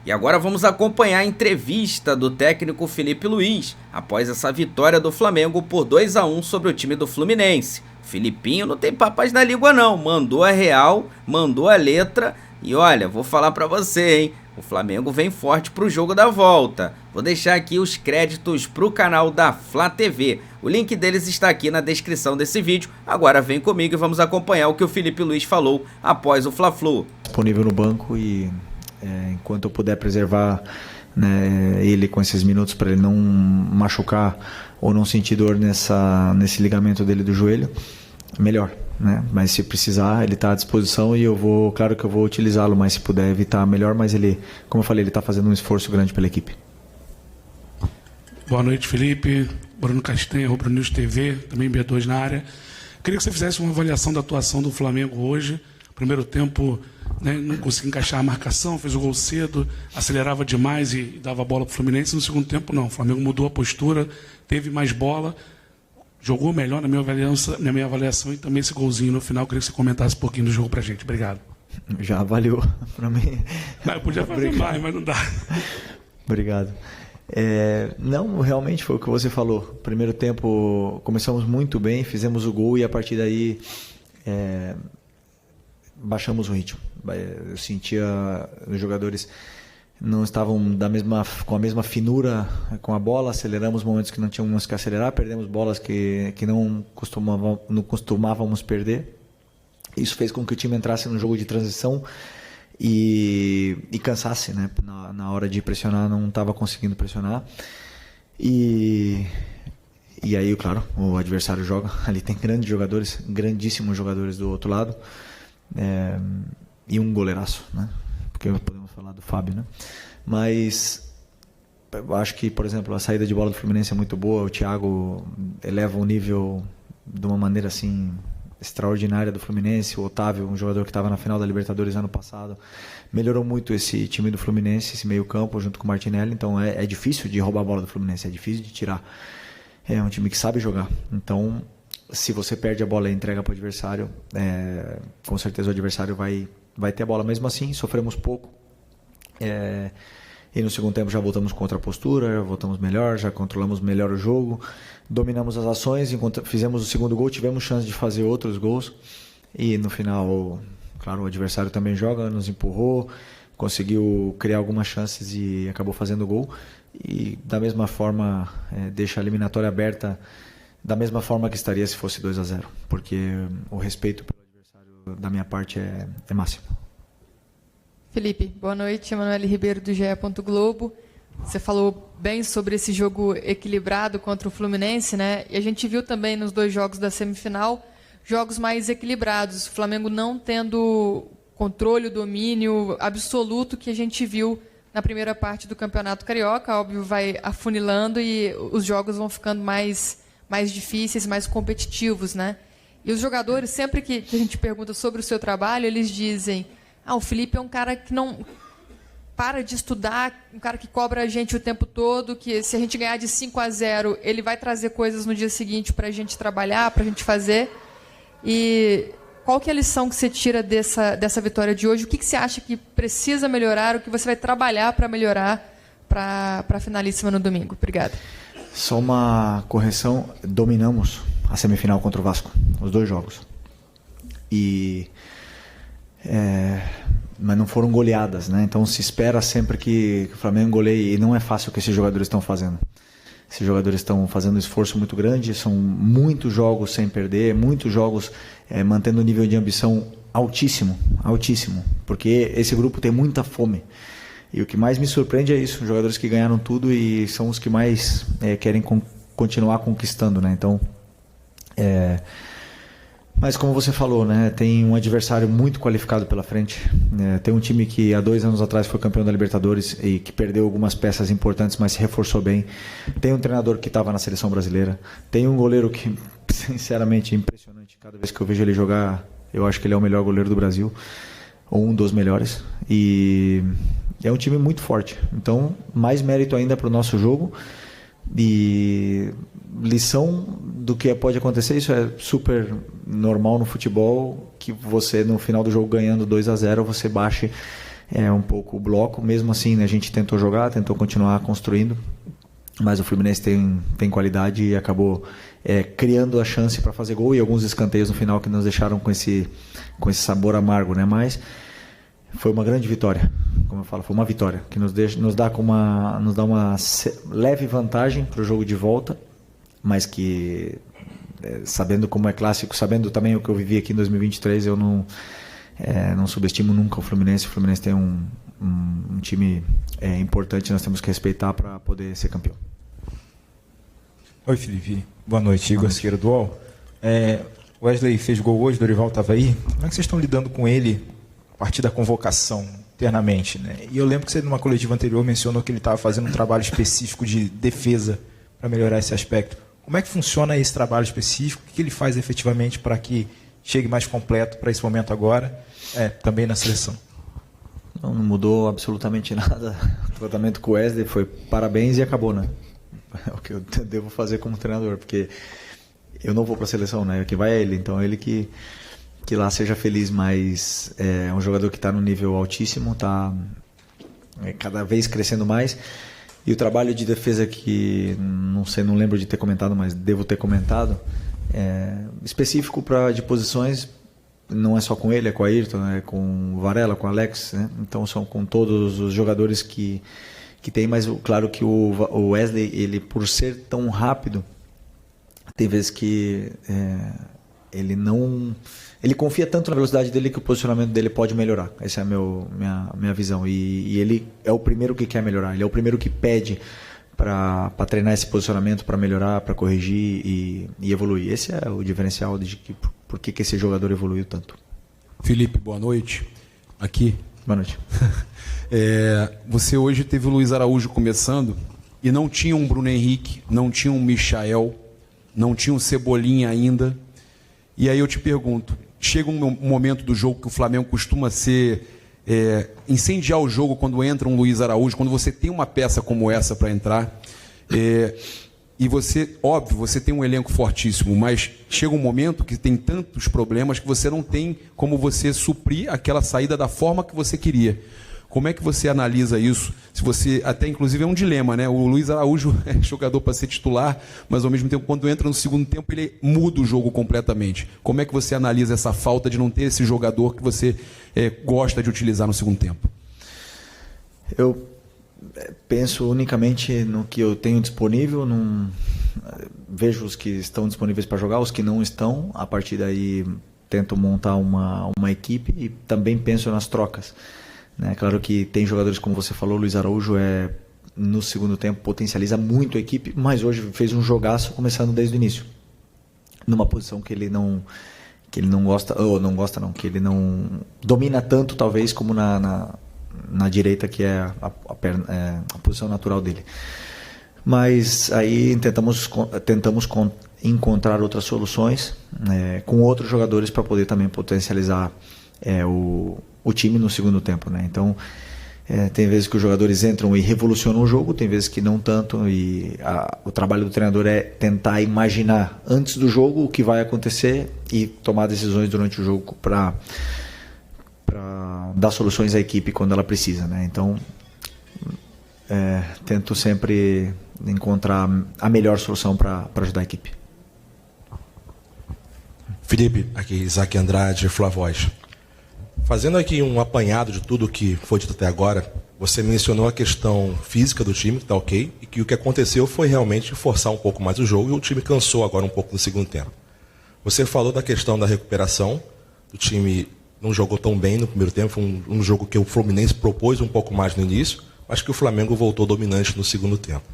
E agora vamos acompanhar a entrevista do técnico Felipe Luiz após essa vitória do Flamengo por 2-1 sobre o time do Fluminense. Filipinho não tem papas na língua não, mandou a real, mandou a letra e olha, vou falar pra você, hein, o Flamengo vem forte pro jogo da volta. Vou deixar aqui os créditos pro canal da Flá TV, o link deles está aqui na descrição desse vídeo. Agora vem comigo e vamos acompanhar o que o Felipe Luiz falou após o Fla-Flu. Disponível no banco e enquanto eu puder preservar, né, ele com esses minutos para ele não machucar ou não sentir dor nesse ligamento dele do joelho, melhor, né? Mas se precisar, ele está à disposição e claro que eu vou utilizá-lo, mas se puder evitar, melhor. Mas ele, como eu falei, ele está fazendo um esforço grande pela equipe. Boa noite, Felipe. Bruno Castanha, Rubro News TV, também B2 na área. Queria que você fizesse uma avaliação da atuação do Flamengo hoje. Primeiro tempo, né, não conseguia encaixar a marcação, fez o gol cedo, acelerava demais e dava a bola para o Fluminense. No segundo tempo, não. O Flamengo mudou a postura, teve mais bola, jogou melhor na minha avaliação e também esse golzinho no final. Queria que você comentasse um pouquinho do jogo para a gente. Obrigado. Já avaliou para mim. Eu podia fazer mais, mas não dá. Obrigado. Não, realmente foi o que você falou. Primeiro tempo, começamos muito bem, fizemos o gol e a partir daí baixamos o ritmo. Eu sentia os jogadores não estavam com a mesma finura com a bola, aceleramos momentos que não tínhamos que acelerar, perdemos bolas que não costumávamos perder. Isso fez com que o time entrasse no jogo de transição e cansasse, né? Na hora de pressionar, não estava conseguindo pressionar. E aí, claro, o adversário joga. Ali tem grandes jogadores, grandíssimos jogadores do outro lado. E um goleiraço, né? Porque podemos falar do Fábio, né? Mas eu acho que, por exemplo, a saída de bola do Fluminense é muito boa. O Thiago eleva o nível de uma maneira assim extraordinária do Fluminense. O Otávio, um jogador que estava na final da Libertadores ano passado, melhorou muito esse time do Fluminense, esse meio campo junto com o Martinelli. Então é difícil de roubar a bola do Fluminense, é difícil de tirar. É um time que sabe jogar. Então, se você perde a bola e entrega para o adversário, com certeza o adversário vai ter a bola. Mesmo assim, sofremos pouco. E no segundo tempo já voltamos com outra postura, já voltamos melhor, já controlamos melhor o jogo, dominamos as ações, enquanto fizemos o segundo gol, tivemos chance de fazer outros gols. E no final, claro, o adversário também joga, nos empurrou, conseguiu criar algumas chances e acabou fazendo o gol. E da mesma forma, deixa a eliminatória aberta da mesma forma que estaria se fosse 2-0, porque o respeito pelo adversário da minha parte é máximo. Felipe, boa noite. Emanuele Ribeiro do GE. Globo. Você falou bem sobre esse jogo equilibrado contra o Fluminense, né? E a gente viu também nos dois jogos da semifinal jogos mais equilibrados. O Flamengo não tendo controle, domínio absoluto que a gente viu na primeira parte do Campeonato Carioca. Óbvio, vai afunilando e os jogos vão ficando mais difíceis, mais competitivos, né? E os jogadores, sempre que a gente pergunta sobre o seu trabalho, eles dizem: o Felipe é um cara que não para de estudar, um cara que cobra a gente o tempo todo, que se a gente ganhar de 5-0, ele vai trazer coisas no dia seguinte para a gente trabalhar, para a gente fazer. E qual que é a lição que você tira dessa vitória de hoje? O que você acha que precisa melhorar, o que você vai trabalhar para melhorar para a finalíssima no domingo? Obrigada. Só uma correção, dominamos a semifinal contra o Vasco, os dois jogos. Mas não foram goleadas, né? Então se espera sempre que o Flamengo goleie, e não é fácil o que esses jogadores estão fazendo. Esses jogadores estão fazendo um esforço muito grande, são muitos jogos sem perder, muitos jogos mantendo um nível de ambição altíssimo, altíssimo, porque esse grupo tem muita fome. E o que mais me surpreende é isso, jogadores que ganharam tudo e são os que mais querem continuar conquistando, né? Então, mas como você falou, né, tem um adversário muito qualificado pela frente. Tem um time que há 2 anos atrás foi campeão da Libertadores e que perdeu algumas peças importantes, mas se reforçou bem. Tem um treinador que estava na seleção brasileira. Tem um goleiro que, sinceramente, é impressionante. Cada vez que eu vejo ele jogar, eu acho que ele é o melhor goleiro do Brasil, ou um dos melhores. E é um time muito forte. Então, mais mérito ainda para o nosso jogo. E lição do que pode acontecer, isso é super normal no futebol, que você no final do jogo ganhando 2-0, você baixe um pouco o bloco. Mesmo assim, né, a gente tentou jogar, tentou continuar construindo, mas o Fluminense tem qualidade e acabou criando a chance para fazer gol, e alguns escanteios no final que nos deixaram com esse sabor amargo, né? Mas foi uma grande vitória, como eu falo, foi uma vitória que nos dá uma leve vantagem para o jogo de volta, mas que, sabendo como é clássico, sabendo também o que eu vivi aqui em 2023, eu não subestimo nunca o Fluminense. O Fluminense tem um time importante, nós temos que respeitar para poder ser campeão. Oi, Felipe. Boa noite. Igor Siqueira do UOL. Wesley fez gol hoje, Dorival estava aí. Como é que vocês estão lidando com ele a partir da convocação, internamente, né? E eu lembro que você, numa coletiva anterior, mencionou que ele estava fazendo um trabalho específico de defesa para melhorar esse aspecto. Como é que funciona esse trabalho específico? O que ele faz efetivamente para que chegue mais completo para esse momento agora, também na seleção? Não mudou absolutamente nada. O tratamento com o Wesley foi parabéns e acabou, né? É o que eu devo fazer como treinador, porque eu não vou para a seleção, né? O que vai é ele, então ele que lá seja feliz, mas é um jogador que está no nível altíssimo, está cada vez crescendo mais. E o trabalho de defesa que, não lembro de ter comentado, mas devo ter comentado, específico de posições, não é só com ele, é com o Ayrton, é com o Varela, com o Alex, né? Então são com todos os jogadores que tem, mas claro que o Wesley, ele por ser tão rápido, tem vezes que ele confia tanto na velocidade dele que o posicionamento dele pode melhorar. Essa é a minha visão. E ele é o primeiro que quer melhorar. Ele é o primeiro que pede para treinar esse posicionamento, para melhorar, para corrigir e evoluir. Esse é o diferencial de por que esse jogador evoluiu tanto. Felipe, boa noite. Aqui. Boa noite. Você hoje teve o Luiz Araújo começando e não tinha um Bruno Henrique, não tinha um Michael, não tinha um Cebolinha ainda. E aí eu te pergunto, chega um momento do jogo que o Flamengo costuma incendiar o jogo quando entra um Luiz Araújo, quando você tem uma peça como essa para entrar, e você, óbvio, você tem um elenco fortíssimo, mas chega um momento que tem tantos problemas que você não tem como você suprir aquela saída da forma que você queria. Como é que você analisa isso? Se você, até inclusive é um dilema, né? O Luiz Araújo é jogador para ser titular, mas ao mesmo tempo, quando entra no segundo tempo, ele muda o jogo completamente. Como é que você analisa essa falta de não ter esse jogador que você gosta de utilizar no segundo tempo? Eu penso unicamente no que eu tenho disponível, vejo os que estão disponíveis para jogar, os que não estão, a partir daí tento montar uma equipe e também penso nas trocas. Claro que tem jogadores, como você falou, Luiz Araújo no segundo tempo potencializa muito a equipe, mas hoje fez um jogaço começando desde o início, numa posição que ele não gosta, que ele não domina tanto talvez como na direita, que é a posição natural dele. Mas aí tentamos encontrar outras soluções com outros jogadores para poder também potencializar o time no segundo tempo, né? Então tem vezes que os jogadores entram e revolucionam o jogo, tem vezes que não tanto, e o trabalho do treinador é tentar imaginar antes do jogo o que vai acontecer e tomar decisões durante o jogo para dar soluções à equipe quando ela precisa, né? Então tento sempre encontrar a melhor solução para ajudar a equipe. Felipe, aqui Isaac Andrade, Flavoz. Fazendo aqui um apanhado de tudo que foi dito até agora, você mencionou a questão física do time, que está ok, e que o que aconteceu foi realmente forçar um pouco mais o jogo e o time cansou agora um pouco no segundo tempo. Você falou da questão da recuperação, o time não jogou tão bem no primeiro tempo, foi um jogo que o Fluminense propôs um pouco mais no início, mas que o Flamengo voltou dominante no segundo tempo.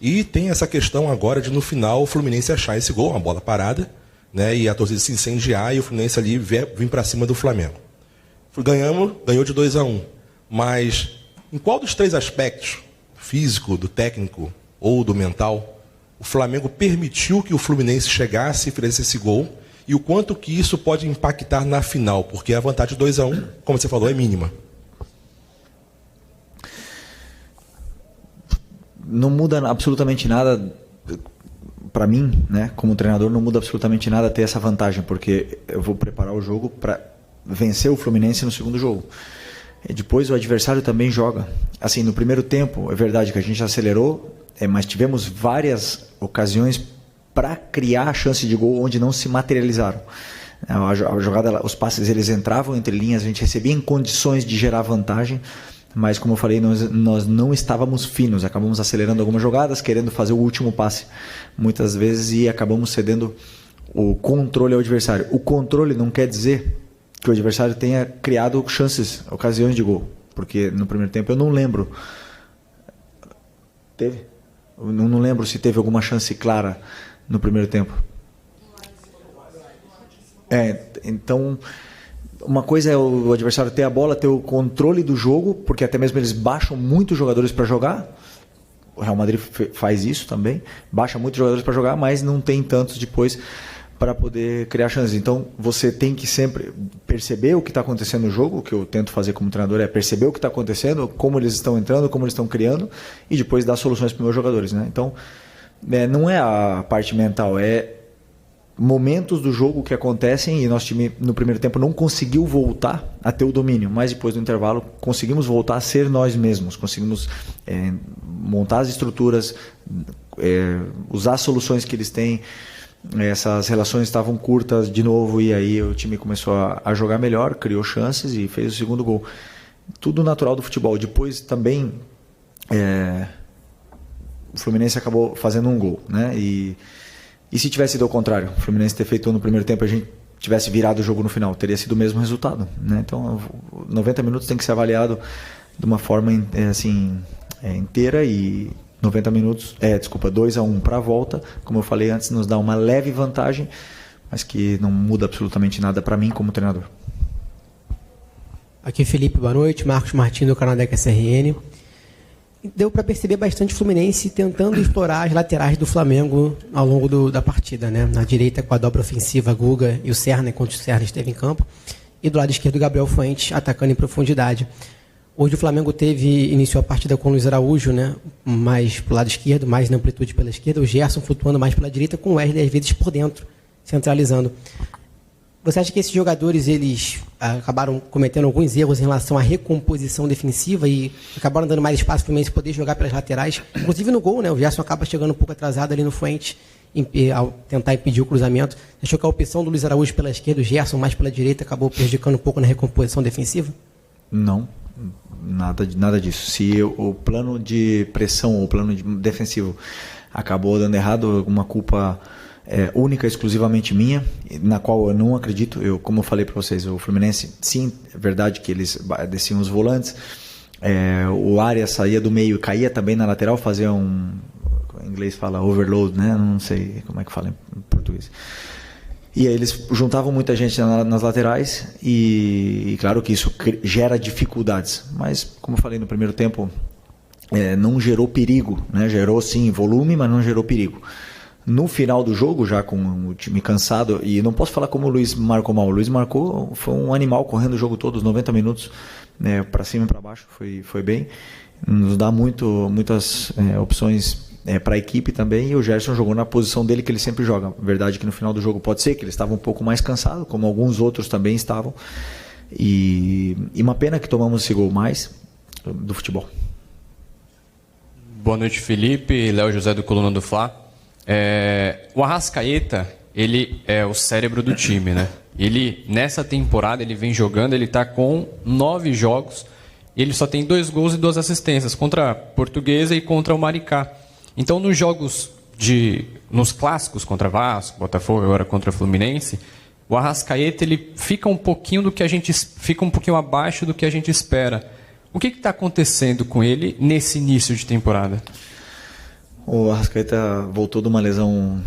E tem essa questão agora de no final o Fluminense achar esse gol, uma bola parada, né, e a torcida se incendiar e o Fluminense ali vir para cima do Flamengo. Ganhou de 2-1, mas em qual dos três aspectos, físico, do técnico ou do mental, o Flamengo permitiu que o Fluminense chegasse e fizesse esse gol, e o quanto que isso pode impactar na final, porque a vantagem de 2-1, como você falou, é mínima. Não muda absolutamente nada para mim, né? Como treinador, não muda absolutamente nada ter essa vantagem, porque eu vou preparar o jogo para vencer o Fluminense no segundo jogo. Depois o adversário também joga. Assim, no primeiro tempo, é verdade que a gente acelerou, mas tivemos várias ocasiões para criar a chance de gol onde não se materializaram. A jogada, os passes eles entravam entre linhas, a gente recebia em condições de gerar vantagem, mas como eu falei, nós não estávamos finos, acabamos acelerando algumas jogadas, querendo fazer o último passe muitas vezes e acabamos cedendo o controle ao adversário. O controle não quer dizer que o adversário tenha criado chances, ocasiões de gol, porque no primeiro tempo eu não lembro. Teve? Eu não lembro se teve alguma chance clara no primeiro tempo. Então, uma coisa é o adversário ter a bola, ter o controle do jogo, porque até mesmo eles baixam muitos jogadores para jogar. O Real Madrid faz isso também, baixa muitos jogadores para jogar, mas não tem tantos depois para poder criar chances. Então, você tem que sempre perceber o que está acontecendo no jogo. O que eu tento fazer como treinador é perceber o que está acontecendo, como eles estão entrando, como eles estão criando, e depois dar soluções para os meus jogadores, né? Então, não é a parte mental, é momentos do jogo que acontecem, e nosso time no primeiro tempo não conseguiu voltar a ter o domínio, mas depois do intervalo conseguimos voltar a ser nós mesmos, conseguimos montar as estruturas, usar as soluções que eles têm. Essas relações estavam curtas de novo, e aí o time começou a jogar melhor, criou chances e fez o segundo gol. Tudo natural do futebol. Depois também o Fluminense acabou fazendo um gol, né? E se tivesse sido ao contrário, o Fluminense ter feito no primeiro tempo, a gente tivesse virado o jogo no final, teria sido o mesmo resultado, né? Então 90 minutos tem que ser avaliado de uma forma inteira, e 90 minutos, 2-1 para a volta, como eu falei antes, nos dá uma leve vantagem, mas que não muda absolutamente nada para mim como treinador. Aqui Felipe, boa noite, Marcos Martins do canal da SRN. Deu para perceber bastante o Fluminense tentando explorar as laterais do Flamengo ao longo da partida, né? Na direita com a dobra ofensiva, Guga e o Serna, enquanto o Serna esteve em campo, e do lado esquerdo o Gabriel Fuentes atacando em profundidade. Hoje o Flamengo iniciou a partida com o Luiz Araújo, né, mais para o lado esquerdo, mais na amplitude pela esquerda, o Gerson flutuando mais pela direita, com o Wesley às vezes por dentro, centralizando. Você acha que esses jogadores eles acabaram cometendo alguns erros em relação à recomposição defensiva e acabaram dando mais espaço para o Fluminense poder jogar pelas laterais? Inclusive no gol, né, o Gerson acaba chegando um pouco atrasado ali no Fuentes ao tentar impedir o cruzamento. Achou que a opção do Luiz Araújo pela esquerda, o Gerson mais pela direita, acabou prejudicando um pouco na recomposição defensiva? Não. Nada disso. Se o plano de pressão, o plano defensivo acabou dando errado, uma culpa única, exclusivamente minha, na qual eu não acredito. Como eu falei para vocês, o Fluminense, sim, é verdade que eles desciam os volantes, o Arias saía do meio e caía também na lateral, fazia em inglês fala overload, né? Não sei como é que fala em português. E aí eles juntavam muita gente nas laterais e claro que isso gera dificuldades. Mas, como eu falei no primeiro tempo, não gerou perigo, né? Gerou sim volume, mas não gerou perigo. No final do jogo, já com o time cansado, e não posso falar como o Luiz marcou mal. O Luiz marcou, foi um animal correndo o jogo todo, os 90 minutos, né, para cima e para baixo, foi bem. Nos dá muitas opções para a equipe também, e o Gerson jogou na posição dele que ele sempre joga. Verdade que no final do jogo pode ser que ele estava um pouco mais cansado, como alguns outros também estavam, e uma pena que tomamos esse gol mais do futebol. Boa noite, Felipe, Léo José do Coluna do Fla. O Arrascaeta, ele é o cérebro do time, né? Ele, nessa temporada, ele vem jogando, ele está com 9 jogos, e ele só tem 2 gols e 2 assistências, contra a Portuguesa e contra o Maricá. Então, nos jogos nos clássicos contra Vasco, Botafogo, agora contra Fluminense, o Arrascaeta ele fica um pouquinho abaixo do que a gente espera. O que está acontecendo com ele nesse início de temporada? O Arrascaeta voltou de uma lesão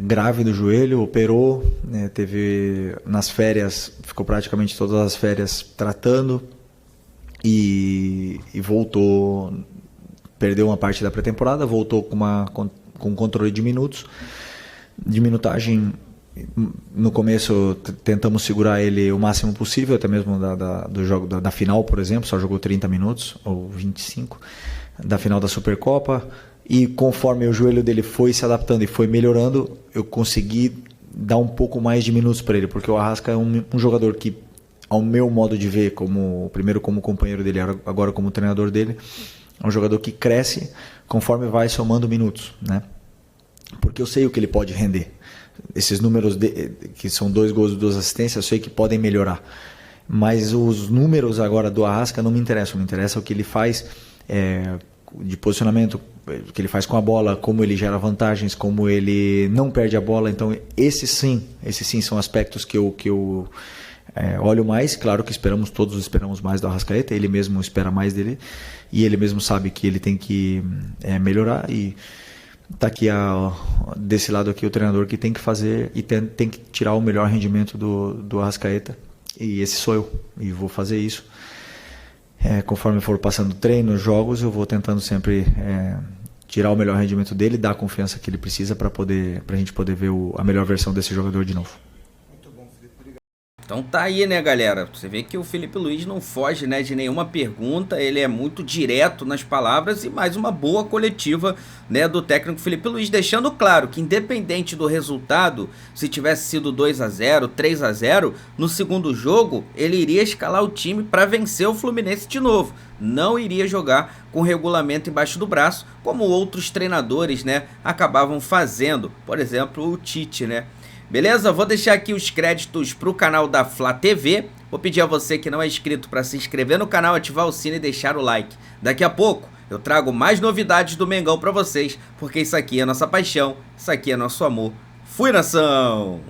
grave do joelho, operou, né, teve nas férias, ficou praticamente todas as férias tratando e voltou. Perdeu uma parte da pré-temporada, voltou com controle de minutos, de minutagem. No começo tentamos segurar ele o máximo possível, até mesmo do jogo da final, por exemplo, só jogou 30 minutos ou 25 da final da Supercopa, e conforme o joelho dele foi se adaptando e foi melhorando, eu consegui dar um pouco mais de minutos para ele, porque o Arrasca é um jogador que ao meu modo de ver, primeiro como companheiro dele, agora como treinador dele, é um jogador que cresce conforme vai somando minutos, né? Porque eu sei o que ele pode render. Esses números que são 2 gols e 2 assistências, eu sei que podem melhorar. Mas os números agora do Arrasca não me interessam. Me interessa o que ele faz de posicionamento, o que ele faz com a bola, como ele gera vantagens, como ele não perde a bola. Então, esses sim são aspectos que eu olho mais. Claro que todos esperamos mais do Arrascaeta, ele mesmo espera mais dele, e ele mesmo sabe que ele tem que melhorar, e tá aqui desse lado aqui o treinador que tem que fazer e tem que tirar o melhor rendimento do Arrascaeta, e esse sou eu, e vou fazer isso. Conforme for passando treinos, jogos, eu vou tentando sempre tirar o melhor rendimento dele, dar a confiança que ele precisa para a gente poder ver a melhor versão desse jogador de novo. Então tá aí, né, galera? Você vê que o Filipe Luís não foge, né, de nenhuma pergunta, ele é muito direto nas palavras, e mais uma boa coletiva, né, do técnico Filipe Luís, deixando claro que, independente do resultado, se tivesse sido 2-0, 3-0, no segundo jogo ele iria escalar o time para vencer o Fluminense de novo. Não iria jogar com regulamento embaixo do braço, como outros treinadores, né, acabavam fazendo, por exemplo, o Tite, né? Beleza? Vou deixar aqui os créditos para o canal da Flá TV. Vou pedir a você que não é inscrito para se inscrever no canal, ativar o sino e deixar o like. Daqui a pouco eu trago mais novidades do Mengão para vocês, porque isso aqui é nossa paixão, isso aqui é nosso amor. Fui, nação!